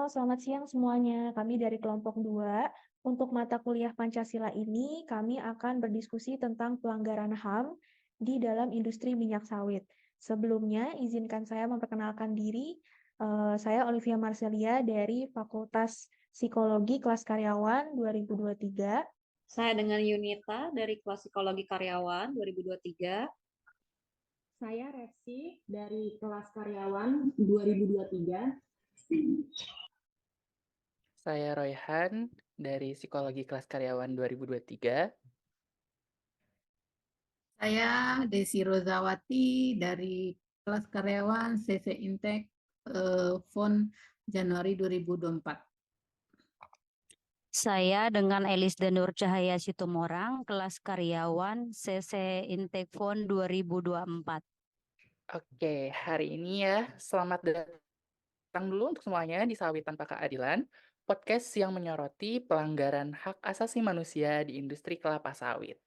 selamat siang semuanya. Kami dari kelompok 2. Untuk mata kuliah Pancasila ini, kami akan berdiskusi tentang pelanggaran HAM di dalam industri minyak sawit. Sebelumnya, izinkan saya memperkenalkan diri. Saya Olivia Marcelia dari Fakultas Psikologi Kelas Karyawan 2023. Saya dengan Yunita dari kelas Psikologi Karyawan 2023. Saya Repsi dari kelas karyawan 2023. Saya Royhan dari Psikologi Kelas Karyawan 2023. Saya Desi Rozawati dari kelas karyawan CC Intek FON Januari 2024. Saya dengan Elis Danur Cahaya Situmorang, kelas karyawan CC Intake Fund 2024. Oke, hari ini ya, selamat datang dulu untuk semuanya di Sawit Tanpa Keadilan, podcast yang menyoroti pelanggaran hak asasi manusia di industri kelapa sawit.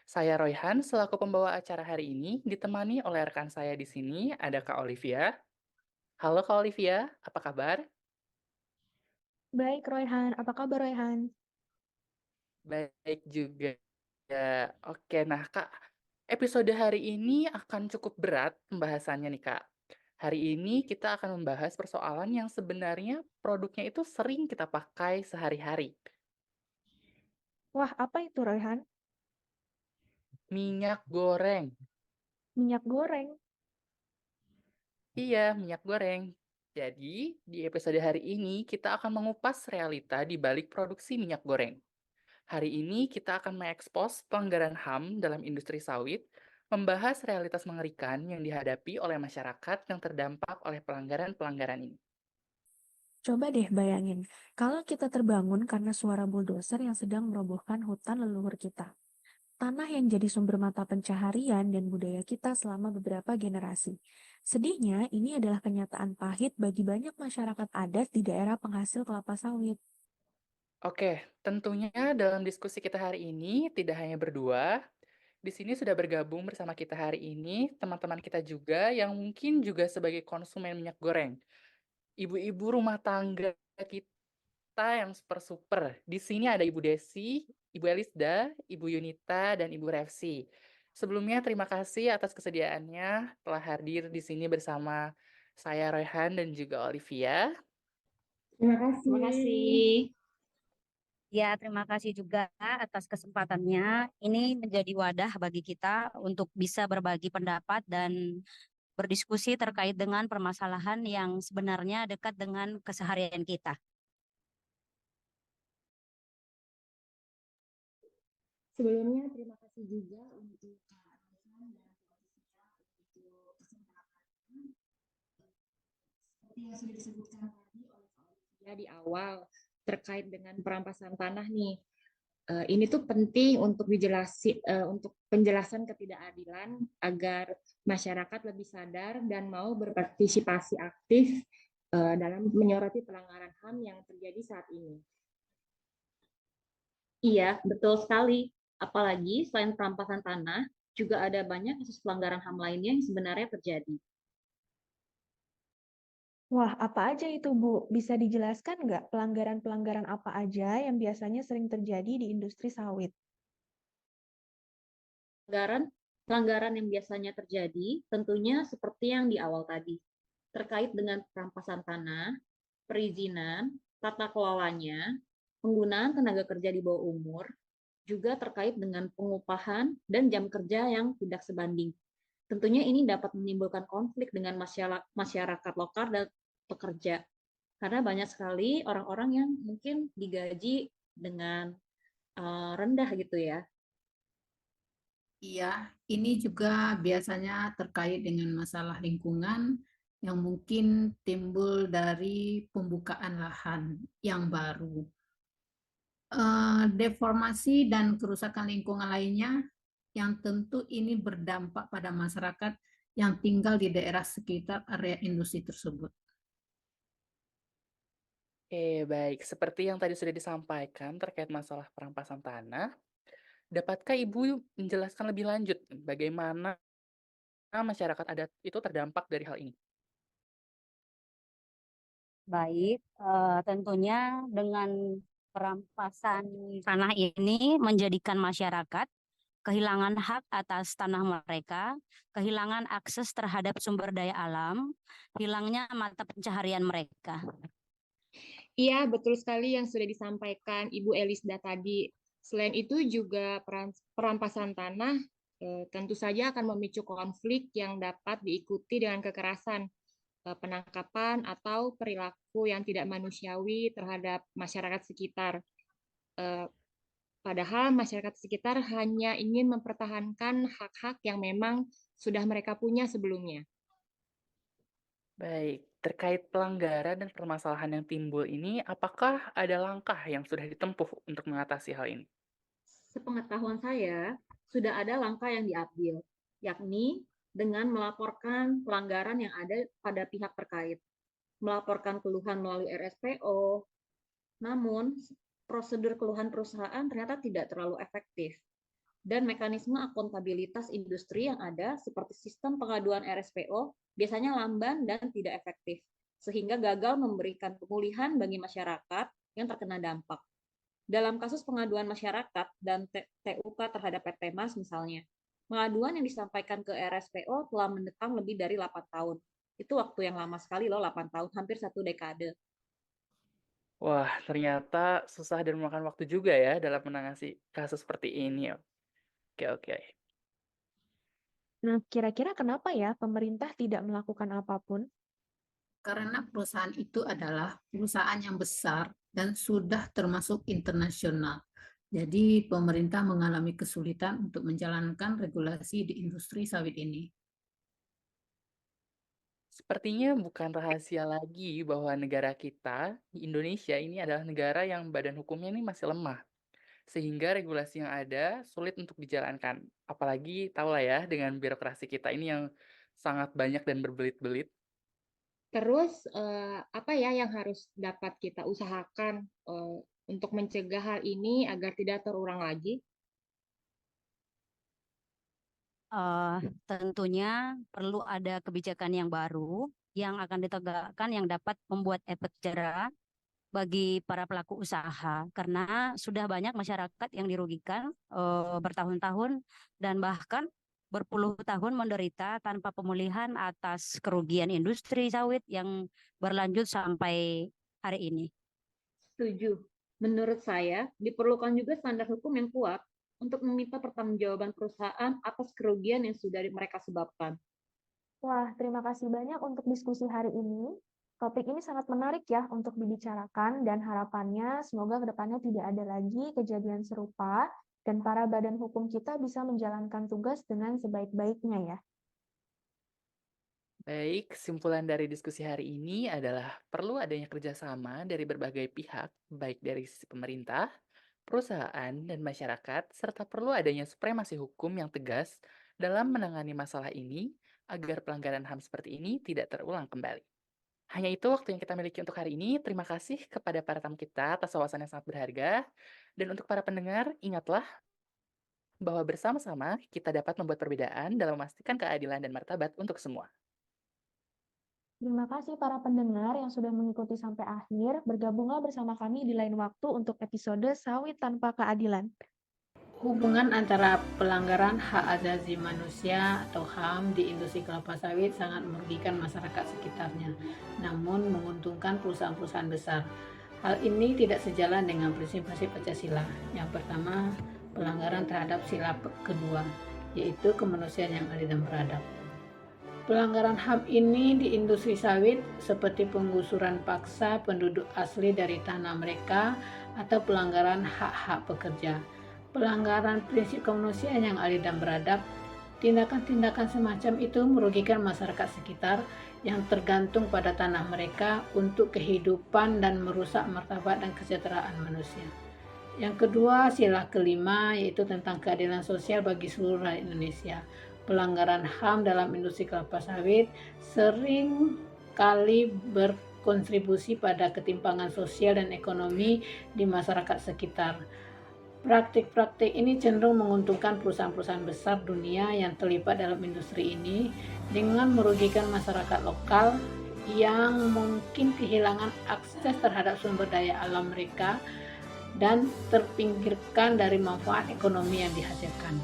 Saya Royhan, selaku pembawa acara hari ini, ditemani oleh rekan saya di sini, ada Kak Olivia. Halo Kak Olivia, apa kabar? Baik, Royhan. Apa kabar, Royhan? Baik juga. Ya, oke, nah Kak, episode hari ini akan cukup berat pembahasannya nih Kak. Hari ini kita akan membahas persoalan yang sebenarnya produknya itu sering kita pakai sehari-hari. Wah, apa itu, Royhan? Minyak goreng. Minyak goreng. Iya, minyak goreng. Jadi, di episode hari ini kita akan mengupas realita di balik produksi minyak goreng. Hari ini kita akan mengekspos pelanggaran HAM dalam industri sawit, membahas realitas mengerikan yang dihadapi oleh masyarakat yang terdampak oleh pelanggaran-pelanggaran ini. Coba deh bayangin, kalau kita terbangun karena suara bulldozer yang sedang merobohkan hutan leluhur kita. Tanah yang jadi sumber mata pencaharian dan budaya kita selama beberapa generasi. Sedihnya, ini adalah kenyataan pahit bagi banyak masyarakat adat di daerah penghasil kelapa sawit. Oke, tentunya dalam diskusi kita hari ini tidak hanya berdua. Di sini sudah bergabung bersama kita hari ini teman-teman kita juga yang mungkin juga sebagai konsumen minyak goreng. Ibu-ibu rumah tangga kita yang super-super. Di sini ada Ibu Desi, Ibu Elisda, Ibu Yunita, dan Ibu Refsi. Sebelumnya terima kasih atas kesediaannya telah hadir di sini bersama saya Royhan dan juga Olivia. Terima kasih. Terima kasih. Ya, terima kasih juga atas kesempatannya. Ini menjadi wadah bagi kita untuk bisa berbagi pendapat dan berdiskusi terkait dengan permasalahan yang sebenarnya dekat dengan keseharian kita. Sebelumnya terima kasih juga untuk Kak Rosan dan Kak Olivia untuk kesempatannya. Seperti yang sudah disebutkan tadi oleh Kak Olivia di awal terkait dengan perampasan tanah nih. Ini tuh penting untuk untuk penjelasan ketidakadilan agar masyarakat lebih sadar dan mau berpartisipasi aktif dalam menyoroti pelanggaran HAM yang terjadi saat ini. Iya, betul sekali. Apalagi selain perampasan tanah, juga ada banyak kasus pelanggaran HAM lainnya yang sebenarnya terjadi. Wah, apa aja itu, Bu? Bisa dijelaskan nggak pelanggaran-pelanggaran apa aja yang biasanya sering terjadi di industri sawit? Pelanggaran yang biasanya terjadi tentunya seperti yang di awal tadi, terkait dengan perampasan tanah, perizinan, tata kelolanya, penggunaan tenaga kerja di bawah umur, juga terkait dengan pengupahan dan jam kerja yang tidak sebanding. Tentunya ini dapat menimbulkan konflik dengan masyarakat lokal dan pekerja, karena banyak sekali orang-orang yang mungkin digaji dengan rendah gitu ya. Iya, ini juga biasanya terkait dengan masalah lingkungan yang mungkin timbul dari pembukaan lahan yang baru. Deformasi dan kerusakan lingkungan lainnya yang tentu ini berdampak pada masyarakat yang tinggal di daerah sekitar area industri tersebut. Baik. Seperti yang tadi sudah disampaikan terkait masalah perampasan tanah, dapatkah Ibu menjelaskan lebih lanjut bagaimana masyarakat adat itu terdampak dari hal ini? Baik, tentunya dengan perampasan tanah ini menjadikan masyarakat kehilangan hak atas tanah mereka, kehilangan akses terhadap sumber daya alam, hilangnya mata pencaharian mereka. Iya, betul sekali yang sudah disampaikan Ibu Elisda tadi. Selain itu juga perampasan tanah tentu saja akan memicu konflik yang dapat diikuti dengan kekerasan, penangkapan atau perilaku yang tidak manusiawi terhadap masyarakat sekitar. Padahal masyarakat sekitar hanya ingin mempertahankan hak-hak yang memang sudah mereka punya sebelumnya. Baik, terkait pelanggaran dan permasalahan yang timbul ini, apakah ada langkah yang sudah ditempuh untuk mengatasi hal ini? Sepengetahuan saya, sudah ada langkah yang diambil, yakni dengan melaporkan pelanggaran yang ada pada pihak terkait, melaporkan keluhan melalui RSPO. Namun, prosedur keluhan perusahaan ternyata tidak terlalu efektif. Dan mekanisme akuntabilitas industri yang ada seperti sistem pengaduan RSPO biasanya lamban dan tidak efektif, sehingga gagal memberikan pemulihan bagi masyarakat yang terkena dampak. Dalam kasus pengaduan masyarakat dan TUK terhadap PT Mas misalnya, pengaduan yang disampaikan ke RSPO telah mendekam lebih dari 8 tahun. Itu waktu yang lama sekali loh, 8 tahun, hampir 1 dekade. Wah, ternyata susah dan memakan waktu juga ya dalam menangani kasus seperti ini. Oke, oke. Nah, kira-kira kenapa ya pemerintah tidak melakukan apapun? Karena perusahaan itu adalah perusahaan yang besar dan sudah termasuk internasional. Jadi pemerintah mengalami kesulitan untuk menjalankan regulasi di industri sawit ini. Sepertinya bukan rahasia lagi bahwa negara kita, Indonesia ini adalah negara yang badan hukumnya ini masih lemah. Sehingga regulasi yang ada sulit untuk dijalankan. Apalagi tahulah ya dengan birokrasi kita ini yang sangat banyak dan berbelit-belit. Terus apa ya yang harus dapat kita usahakan untuk mencegah hal ini agar tidak terulang lagi? Tentunya perlu ada kebijakan yang baru yang akan ditegakkan yang dapat membuat efek jera bagi para pelaku usaha karena sudah banyak masyarakat yang dirugikan bertahun-tahun dan bahkan berpuluh tahun menderita tanpa pemulihan atas kerugian industri sawit yang berlanjut sampai hari ini. Setuju. Menurut saya, diperlukan juga standar hukum yang kuat untuk meminta pertanggungjawaban perusahaan atas kerugian yang sudah mereka sebabkan. Wah, terima kasih banyak untuk diskusi hari ini. Topik ini sangat menarik ya untuk dibicarakan dan harapannya semoga kedepannya tidak ada lagi kejadian serupa dan para badan hukum kita bisa menjalankan tugas dengan sebaik-baiknya ya. Baik, kesimpulan dari diskusi hari ini adalah perlu adanya kerjasama dari berbagai pihak, baik dari sisi pemerintah, perusahaan, dan masyarakat, serta perlu adanya supremasi hukum yang tegas dalam menangani masalah ini agar pelanggaran HAM seperti ini tidak terulang kembali. Hanya itu waktu yang kita miliki untuk hari ini. Terima kasih kepada para tamu kita atas wawasan yang sangat berharga. Dan untuk para pendengar, ingatlah bahwa bersama-sama kita dapat membuat perbedaan dalam memastikan keadilan dan martabat untuk semua. Terima kasih para pendengar yang sudah mengikuti sampai akhir. Bergabunglah bersama kami di lain waktu untuk episode Sawit Tanpa Keadilan. Hubungan antara pelanggaran hak asasi manusia atau HAM di industri kelapa sawit sangat merugikan masyarakat sekitarnya, namun menguntungkan perusahaan-perusahaan besar. Hal ini tidak sejalan dengan prinsip-prinsip Pancasila. Yang pertama, pelanggaran terhadap sila kedua, yaitu kemanusiaan yang adil dan beradab. Pelanggaran HAM ini di industri sawit seperti penggusuran paksa penduduk asli dari tanah mereka atau pelanggaran hak-hak pekerja. Pelanggaran prinsip kemanusiaan yang adil dan beradab, tindakan-tindakan semacam itu merugikan masyarakat sekitar yang tergantung pada tanah mereka untuk kehidupan dan merusak martabat dan kesejahteraan manusia. Yang kedua, sila kelima yaitu tentang keadilan sosial bagi seluruh rakyat Indonesia. Pelanggaran HAM dalam industri kelapa sawit sering kali berkontribusi pada ketimpangan sosial dan ekonomi di masyarakat sekitar. Praktik-praktik ini cenderung menguntungkan perusahaan-perusahaan besar dunia yang terlibat dalam industri ini dengan merugikan masyarakat lokal yang mungkin kehilangan akses terhadap sumber daya alam mereka dan terpinggirkan dari manfaat ekonomi yang dihasilkan.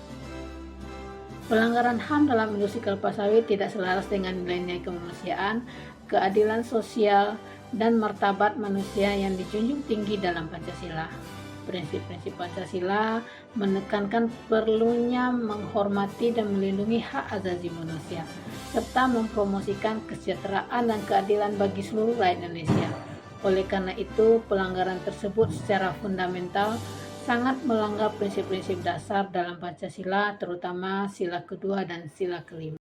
Pelanggaran HAM dalam industri kelapa sawit tidak selaras dengan nilai-nilai kemanusiaan, keadilan sosial, dan martabat manusia yang dijunjung tinggi dalam Pancasila. Prinsip-prinsip Pancasila menekankan perlunya menghormati dan melindungi hak asasi manusia, serta mempromosikan kesejahteraan dan keadilan bagi seluruh rakyat Indonesia. Oleh karena itu, pelanggaran tersebut secara fundamental sangat melanggar prinsip-prinsip dasar dalam Pancasila, terutama sila kedua dan sila kelima.